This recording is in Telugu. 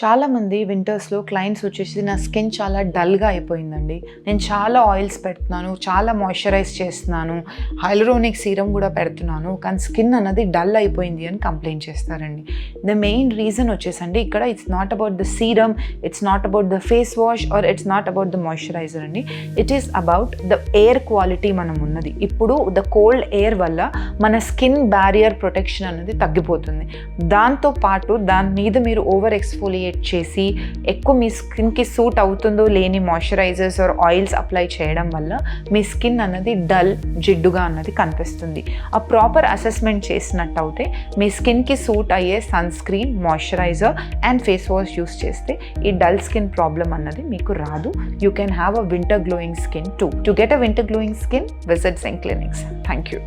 చాలామంది వింటర్స్‌లో క్లయింట్స్ వచ్చేసి నా స్కిన్ చాలా డల్‌గా అయిపోయిందండి. నేను చాలా ఆయిల్స్ పెడుతున్నాను, చాలా మాయిశ్చరైజ్ చేస్తున్నాను, హైలూరోనిక్ సీరం కూడా పెడుతున్నాను. కానీ స్కిన్ అన్నది డల్ అయిపోయింది అని కంప్లెయింట్ చేస్తారండి. ద మెయిన్ రీజన్ వచ్చేసండి ఇక్కడ it's not about the serum, it's not about the face wash or it's not about the moisturizer అండి. It is about the air quality మనం ఉన్నది. ఇప్పుడు ద కోల్డ్ ఎయిర్ వల్ల మన స్కిన్ బ్యారియర్ ప్రొటెక్షన్ అనేది తగ్గిపోతుంది. దాంతో పాటు దాని మీద మీరు ఓవర్ ఎక్స్ఫోలియేట్ చేసి ఎక్కువ మీ స్కిన్కి సూట్ అవుతుందో లేని మాయిశ్చరైజర్స్ ఆర్ ఆయిల్స్ అప్లై చేయడం వల్ల మీ స్కిన్ అన్నది డల్, జిడ్డుగా అన్నది కనిపిస్తుంది. ఆ ప్రాపర్ అసెస్మెంట్ చేసినట్టు అయితే మీ స్కిన్కి సూట్ అయ్యే sunscreen, moisturiser and face wash use చేస్తే ఈ డల్ స్కిన్ ప్రాబ్లం అన్నది మీకు రాదు. You can have a winter glowing skin too. To get a winter glowing skin, visit Zen clinics. Thank you.